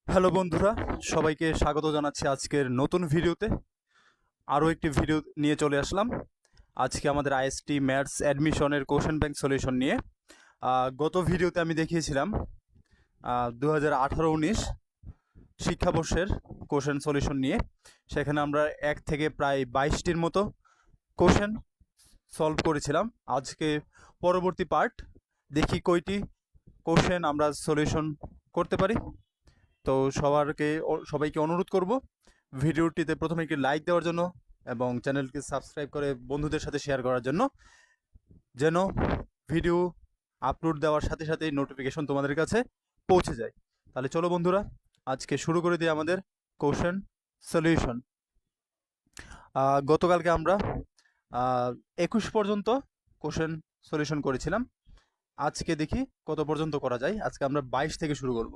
Hello বন্ধুরা, সবাইকে স্বাগত জানাচ্ছি আজকের নতুন ভিডিওতে। আরও একটি ভিডিও নিয়ে চলে আসলাম। আজকে আমাদের আইএসটি ম্যাথস অ্যাডমিশনের কোশ্চেন ব্যাংক সলিউশন নিয়ে। গত ভিডিওতে আমি দেখিয়েছিলাম 2018-19 শিক্ষাবর্ষের কোশ্চেন সলিউশন নিয়ে। সেখানে আমরা 1 থেকে প্রায় 22টির মতো কোশ্চেন সলভ করেছিলাম। আজকে পরবর্তী পার্ট, দেখি কয়টি কোশ্চেন আমরা সলিউশন করতে পারি। তো সবাইকে অনুরোধ করব ভিডিওটিতে প্রথমে একটি লাইক দেওয়ার জন্য এবং চ্যানেলকে সাবস্ক্রাইব করে বন্ধুদের সাথে শেয়ার করার জন্য, যেন ভিডিও আপলোড দেওয়ার সাথে সাথেই নোটিফিকেশন তোমাদের কাছে পৌঁছে যায়। তাহলে চলো বন্ধুরা, আজকে শুরু করে দিই আমাদের কোশ্চেন সলিউশন। গতকালকে আমরা 21 পর্যন্ত কোশ্চেন সলিউশন করেছিলাম। আজকে দেখি কত পর্যন্ত করা যায়। আজকে আমরা 22 থেকে শুরু করব।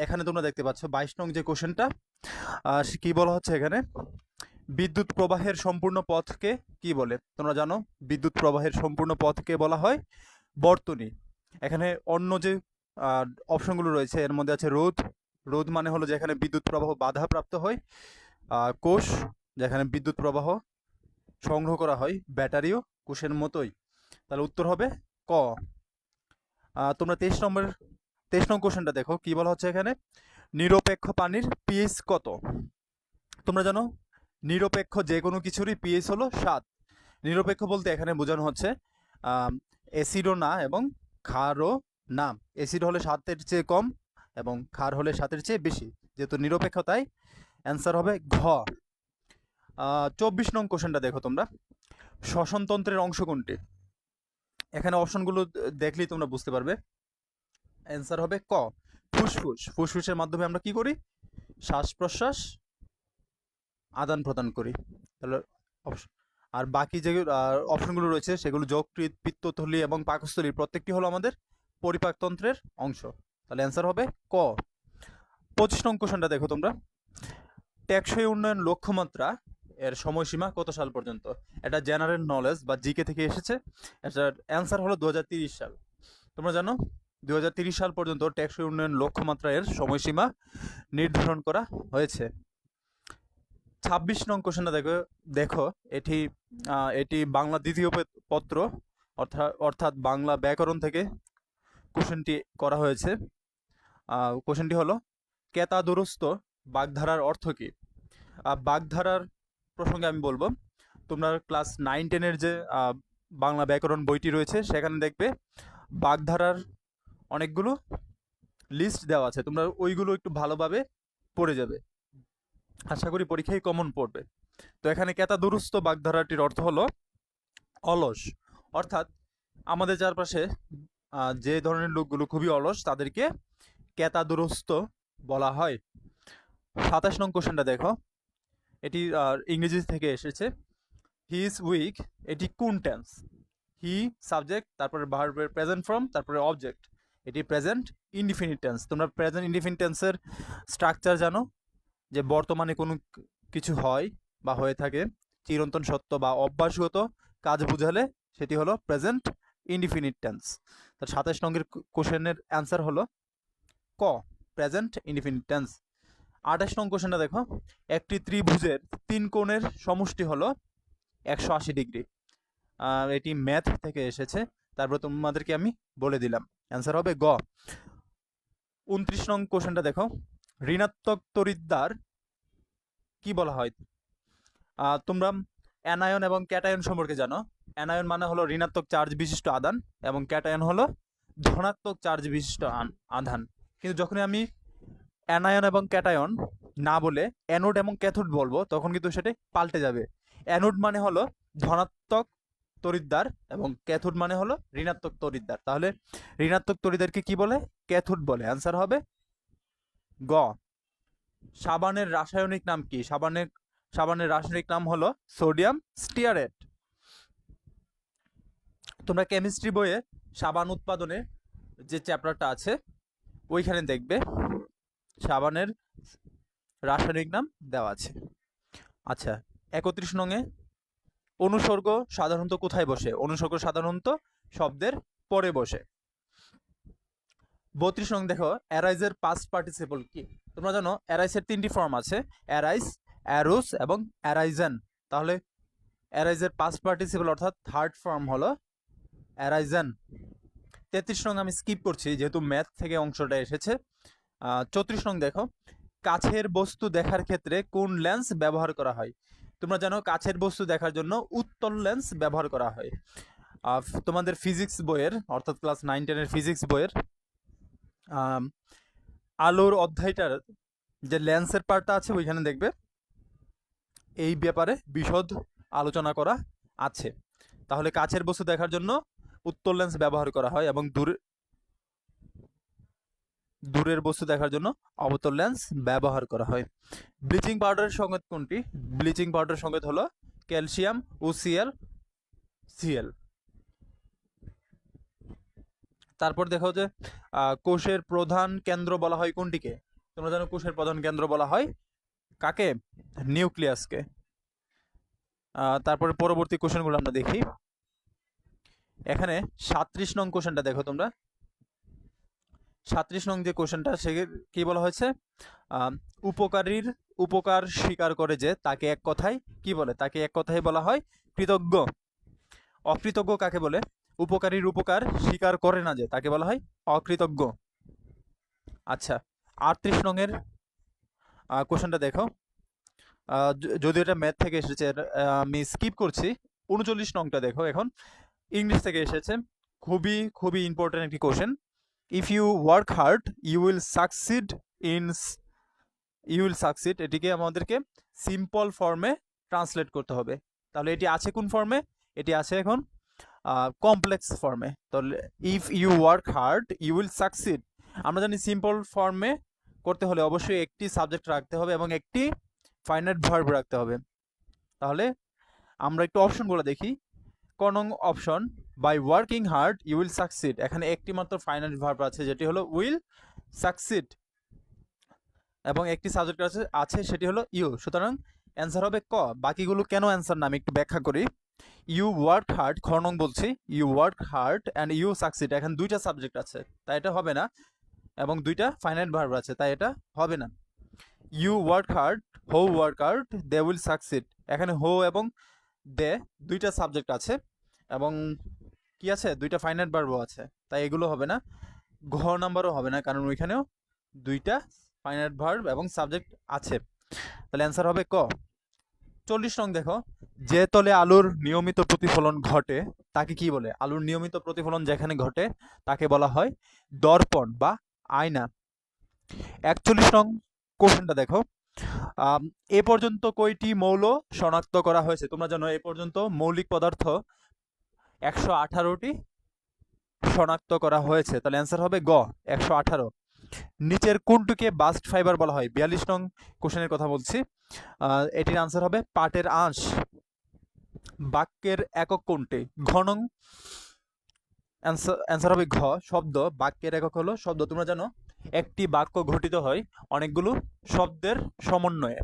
এখানে তোমরা দেখতে পাচ্ছ 22 নং যে কোশ্চেনটা, কি বলা হচ্ছে এখানে, বিদ্যুৎ প্রবাহের সম্পূর্ণ পথকে কি বলে? তোমরা জানো বিদ্যুৎ প্রবাহের সম্পূর্ণ পথকে বলা হয় বর্তনী। এখানে অন্য যে অপশনগুলো রয়েছে এর মধ্যে আছে রোধ। রোধ মানে হলো যেখানে বিদ্যুৎ প্রবাহ বাধাপ্রাপ্ত হয়। কোষ, যেখানে বিদ্যুৎ প্রবাহ সংগ্রহ করা হয়। ব্যাটারিও কোষের মতোই। তাহলে উত্তর হবে ক। তোমরা 23 নং কোশ্চেনটা দেখো, কি বলা হচ্ছে এখানে, নিরপেক্ষ পানির পিএইচ কত? তোমরা জানো নিরপেক্ষ যে কোনো কিছুরই পিএইচ হলো 7। নিরপেক্ষ বলতে এখানে বোঝানো হচ্ছে অ্যাসিডও না এবং ক্ষারও না। অ্যাসিড হলে 7-এর চেয়ে কম এবং ক্ষার হলে 7-এর চেয়ে বেশি। যেহেতু নিরপেক্ষ তাই অ্যান্সার হবে ঘ। 24 নং কোশ্চেনটা দেখো তোমরা, শ্বসনতন্ত্রের অংশ কোনটি? এখানে অপশনগুলো দেখলেই তোমরা বুঝতে পারবে। অ্যান্সার হবে ক, ফুসফুস। ফুসফুসের মাধ্যমে আমরা কি করি? শ্বাস প্রশ্বাস আদান প্রদান করি। তাহলে আর বাকি যে অপশনগুলো রয়েছে সেগুলো যকৃৎ, পিত্তথলি এবং পাকস্থলী প্রত্যেকটি হলো আমাদের পরিপাকতন্ত্রের অংশ। তাহলে অ্যান্সার হবে ক। 25 নং কোশ্চেনটা দেখো তোমরা, টেকসই উন্নয়ন লক্ষ্যমাত্রা এর সময়সীমা কত সাল পর্যন্ত? এটা জেনারেল নলেজ বা জিকে থেকে এসেছে। এটার অ্যান্সার হলো 2030 সাল। তোমরা জানো 2030 সাল পর্যন্ত টেকসই উন্নয়ন লক্ষ্যমাত্রা এর সময়সীমা নির্ধারণ করা হয়েছে। 26 নং কোশ্চেনটা দেখো দেখো এটি এটি বাংলা দ্বিতীয় পত্র অর্থাৎ বাংলা ব্যাকরণ থেকে কোশ্চেনটি করা হয়েছে। কোশ্চেনটি হলো, কেতাদুরস্ত বাগধারার অর্থ কী? বাগধারার প্রসঙ্গে আমি বলবো, তোমরা ক্লাস 9-10-এর যে বাংলা ব্যাকরণ বইটি রয়েছে সেখানে দেখবে বাগধারার অনেকগুলো লিস্ট দেওয়া আছে। তোমরা ওইগুলো একটু ভালোভাবে পড়ে যাবে, আশা করি পরীক্ষায় কমন পড়বে। তো এখানে কেতাদুরস্ত বাগধারাটির অর্থ হলো অলস। অর্থাৎ আমাদের চারপাশে যে ধরনের লোকগুলো খুবই অলস তাদেরকে কেতাদুরস্ত বলা হয়। 27 নং কোশ্চেনটা দেখো, এটি ইংরেজি থেকে এসেছে। হি ইজ উইক, এটি কোন টেন্স? হি সাবজেক্ট, তারপরে ভার্বের প্রেজেন্ট ফর্ম, তারপরে অবজেক্ট। এটি প্রেজেন্ট ইনডিফিনিট টেন্স। তোমরা প্রেজেন্ট ইনডিফিনিট টেন্সের স্ট্রাকচার জানো, যে বর্তমানে কোনো কিছু হয় বা হয়ে থাকে, চিরন্তন সত্য বা অভ্যাসগত কাজ বুঝালে সেটি হলো প্রেজেন্ট ইনডিফিনিট টেন্স। তার 27 নম্বরের কোশ্চেনের অ্যান্সার হলো ক, প্রেজেন্ট ইনডিফিনিট টেন্স। 28 নং কোশ্চেনটা দেখো, একটি ত্রিভুজের 3 কোণের সমষ্টি হলো 180 ডিগ্রি। এটি ম্যাথ থেকে এসেছে, তারপর তোমাদেরকে আমি বলে দিলাম। অ্যান্সার হবে গ। 29 নং কোশ্চেনটা দেখো, ঋণাত্মক তড়িৎদ্বার কি বলা হয়? তোমরা অ্যানায়ন এবং ক্যাটায়ন সম্পর্কে জানো। অ্যানায়ন মানে হলো ঋণাত্মক চার্জ বিশিষ্ট আধান এবং ক্যাটায়ন হলো ধনাত্মক চার্জ বিশিষ্ট আধান। কিন্তু যখনই আমি অ্যানায়ন এবং ক্যাটায়ন না বলে অ্যানোড এবং ক্যাথোড বলবো তখন কিন্তু সেটা পাল্টে যাবে। অ্যানোড মানে হলো ধনাত্মক তড়িৎদ্বার এবং ক্যাথোড মানে হলো ঋণাত্মক তড়িৎদ্বার। তাহলে ঋণাত্মক তড়িৎদ্বারকে কি বলে? ক্যাথোড বলে। অ্যান্সার হবে গ। সাবানের রাসায়নিক নাম কি? সাবানের রাসায়নিক নাম হলো সোডিয়াম স্টিয়ারেট। তোমরা কেমিস্ট্রি বইয়ে সাবান উৎপাদনে যে চ্যাপ্টারটা আছে ওইখানে দেখবে সাবানের রাসায়নিক নাম দেওয়া আছে। আচ্ছা, 31 নঙে অনুসর্গ সাধারণত কোথায় বসে? অনুসর্গ সাধারণত শব্দের পরে বসে। 32 নং দেখো, অ্যারাইজের পাস্ট পার্টিসিপল কি? তোমরা জানো অ্যারাইজের 3টি ফর্ম আছে, অ্যারাইজ, অ্যারোস এবং অ্যারাইজেন। তাহলে অ্যারাইজের পাস্ট পার্টিসিপল অর্থাৎ থার্ড ফর্ম হলো অ্যারাইজেন। 33 নং আমি স্কিপ করছি যেহেতু ম্যাথ থেকে অংশটা এসেছে। 34 নং দেখো, কাছের বস্তু দেখার ক্ষেত্রে কোন লেন্স ব্যবহার করা হয়? তোমরা জানো কাছের বস্তু দেখার জন্য উত্তল লেন্স ব্যবহার করা হয়। তোমাদের ফিজিক্স বইয়ের অর্থাৎ ক্লাস 9-10-এর ফিজিক্স বইয়ের আলোর অধ্যায়টার যে লেন্সের পার্টটা আছে ওইখানে দেখবে এই ব্যাপারে বিশদ আলোচনা করা আছে। তাহলে কাছের বস্তু দেখার জন্য উত্তল লেন্স ব্যবহার করা হয় এবং দূরের বস্তু দেখার জন্য অবতল লেন্স ব্যবহার করা হয়। ব্লিচিং পাউডারের সংকেত কোনটি? ব্লিচিং পাউডারের সংকেত হলো ক্যালসিয়াম OCl Cl। তারপর দেখো যে কোষের প্রধান কেন্দ্র বলা হয় কোনটিকে? তোমরা জানো কোষের প্রধান কেন্দ্র বলা হয় কাকে? নিউক্লিয়াসকে। তারপরে পরবর্তী কোশ্চেনগুলো আমরা দেখি। এখানে 37 নং কোশ্চেনটা দেখো তোমরা। 37 নং যে কোশ্চেনটা সে কি বলা হয়েছে? উপকারীর উপকার স্বীকার করে যে তাকে এক কথায় কি বলে? তাকে এক কথায় বলা হয় কৃতজ্ঞ। অকৃতজ্ঞ কাকে বলে? উপকারীর উপকার স্বীকার করে না যে তাকে বলা হয় অকৃতজ্ঞ। আচ্ছা, 38 নং এর কোশ্চেনটা দেখো। যদিও এটা ম্যাথ থেকে এসেছে, আমি স্কিপ করছি। 39 নংটা দেখো, এখন ইংলিশ থেকে এসেছে। খুবই খুবই ইম্পর্টেন্ট একটি question. If you work hard you will succeed, এটিকে আমাদেরকে সিম্পল ফর্মে ট্রান্সলেট করতে হবে। তাহলে এটি আছে কোন ফর্মে? এটি আছে এখন কমপ্লেক্স ফর্মে। তাহলে if you work hard you will succeed, আমরা জানি সিম্পল ফর্মে করতে হলে অবশ্যই একটি সাবজেক্ট রাখতে হবে এবং একটি ফাইনাইট ভার্ব রাখতে হবে। তাহলে আমরা একটু অপশনগুলো দেখি। ক নং option, by working hard you will succeed, এখানে একটি মাত্র ফাইনাইট ভার্ব আছে যেটি হলো উইল সাকসিড এবং একটি সাবজেক্ট আছে সেটি হলো ইউ। সুতরাং অ্যান্সার হবে ক। বাকিগুলো কেন অ্যান্সার না আমি একটু ব্যাখ্যা করি। ইউ ওয়ার্ক হার্ড, খ নং বলছি, you work hard and you succeed, এখানে দুইটা সাবজেক্ট আছে তাই এটা হবে না, এবং দুইটা ফাইনাইট ভার্ব আছে তাই এটা হবে না। You work hard, who work hard, they will succeed, এখানে হো এবং দে দুইটা সাবজেক্ট আছে এবং কি আছে? দুইটা ফাইনাইট ভার্বও আছে, তাই এগুলো হবে না। ঘ নাম্বারও হবে না কারণ ওইখানেও দুইটা ফাইনাইট ভার্ব এবং সাবজেক্ট আছে। তাহলে অ্যান্সার হবে ক। 40 নং দেখো, যে তলে আলোর নিয়মিত প্রতিফলন ঘটে তাকে কি বলে? আলোর নিয়মিত প্রতিফলন যেখানে ঘটে তাকে বলা হয় দর্পণ বা আয়না। 41 নং কোশ্চেনটা দেখো, এ পর্যন্ত কয়টি মৌল শনাক্ত করা হয়েছে? তোমরা জানো এ পর্যন্ত মৌলিক পদার্থ 118টি শনাক্ত করা হয়েছে। তাহলে অ্যান্সার হবে গ, 118। নিচের কোনটিকে বাস্ট ফাইবার বলা হয়? 42 নং কোশ্চেনের কথা বলছি। এটির আনসার হবে পাটের আঁশ। বাক্যের একক কোনটি? ঘ নং অ্যান্সার হবে ঘ, শব্দ। বাক্যের একক হলো শব্দ। তোমরা জানো একটি বাক্য গঠিত হয় অনেকগুলো শব্দের সমন্বয়ে।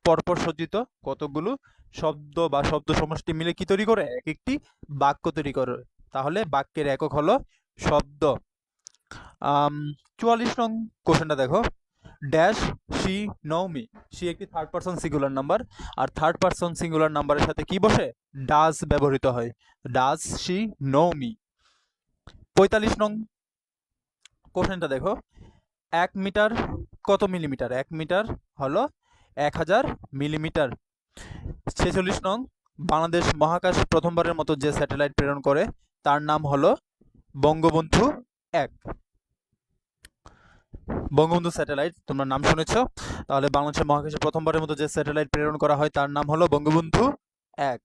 পরপর সজ্জিত কতগুলো শব্দ বা শব্দ সমষ্টি মিলে কি তৈরি করে? এক একটি বাক্য তৈরি করে। তাহলে বাক্যের একক হলো শব্দ। 44 নং কোশ্চেনটা দেখো, dash she know me, she একটি থার্ড পারসন সিঙ্গুলার নাম্বার, আর থার্ড পারসন সিঙ্গুলার নাম্বারের সাথে কি বসে? ডাজ ব্যবহৃত হয়। Does she know me. 45 নং কোশ্চেনটা দেখো, 1 মিটার কত মিলিমিটার? 1 মিটার হলো 1000 মিলিমিটার। 46 নং, বাংলাদেশ মহাকাশ প্রথমবারের মতো যে স্যাটেলাইট প্রেরণ করে তার নাম হলো বঙ্গবন্ধু 1। বঙ্গবন্ধু স্যাটেলাইট তোমরা নাম শুনেছ, তাহলে বাংলাদেশের মহাকাশে প্রথমবারের মতো যে স্যাটেলাইট প্রেরণ করা হয় তার নাম হলো বঙ্গবন্ধু 1।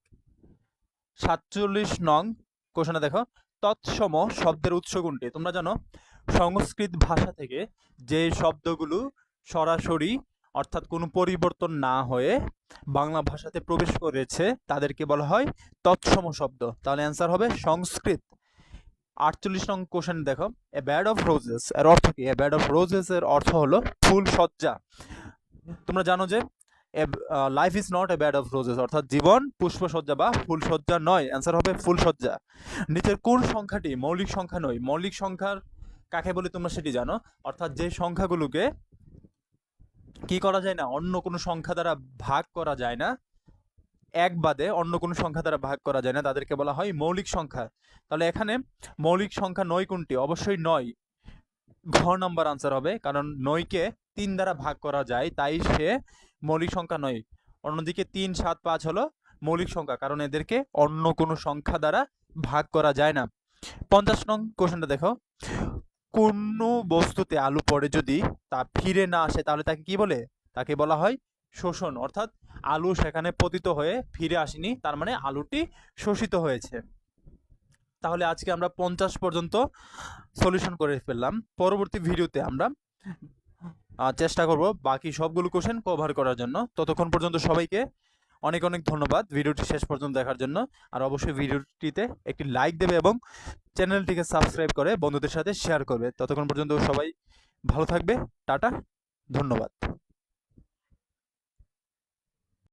47 নং কোশ্চেনে দেখো, তৎসম শব্দের উৎস কোনটি? তোমরা জানো সংস্কৃত ভাষা থেকে যে শব্দগুলো সরাসরি অর্থাৎ কোনো পরিবর্তন না হয়ে বাংলা ভাষাতে প্রবেশ করেছে তাদেরকে বলা হয় তৎসম শব্দ। তাহলে অ্যান্সার হবে সংস্কৃত। 48 নং কোশ্চেন দেখো, এ ব্যাড অফ রোজেস এর অর্থ কি? এ ব্যাড অফ রোজেস এর অর্থ হলো ফুল সজ্জা। তোমরা জানো যে life is not a bad of roses, অর্থাৎ জীবন পুষ্পসজ্জা বা ফুলসজ্জা নয়। অ্যান্সার হবে ফুলসজ্জা। নিচের কোন সংখ্যাটি মৌলিক সংখ্যা নয়? মৌলিক সংখ্যার কাকে বলি তোমরা সেটি জানো, অর্থাৎ যে সংখ্যাগুলোকে কি করা যায় না, অন্য কোনো সংখ্যা দ্বারা ভাগ করা যায় না, এক বাদে অন্য কোনো সংখ্যা দ্বারা ভাগ করা যায় না, তাদেরকে বলা হয় মৌলিক সংখ্যা। তাহলে এখানে মৌলিক সংখ্যা 9 কোনটি? অবশ্যই 9, ঘ নাম্বার আনসার হবে, কারণ 9কে 3 দ্বারা ভাগ করা যায়, তাই সে মৌলিক সংখ্যা নয়। অন্যদিকে 3, 7, 5 হলো মৌলিক সংখ্যা, কারণ এদেরকে অন্য কোনো সংখ্যা দ্বারা ভাগ করা যায় না। 50 নং কোশ্চেনটা দেখো, কোনো বস্তুতে আলু পড়ে যদি তা ফিরে না আসে তাহলে তাকে কি বলে? তাকে বলা হয় শোষণ। অর্থাৎ আলু সেখানে পতিত হয়ে ফিরে আসেনি, তার মানে আলুটি শোষিত হয়েছে। তাহলে আজকে আমরা 50 পর্যন্ত সলিউশন করে ফেললাম। পরবর্তী ভিডিওতে আমরা চেষ্টা করব বাকি সবগুলো কোশ্চেন কভার করার জন্য। ততক্ষণ পর্যন্ত সবাইকে অনেক অনেক ধন্যবাদ ভিডিওটি শেষ পর্যন্ত দেখার জন্য। আর অবশ্যই ভিডিওটিতে একটি লাইক দেবে এবং চ্যানেলটিকে সাবস্ক্রাইব করে বন্ধুদের সাথে শেয়ার করবে। ততক্ষণ পর্যন্ত সবাই ভালো থাকবে। টাটা, ধন্যবাদ।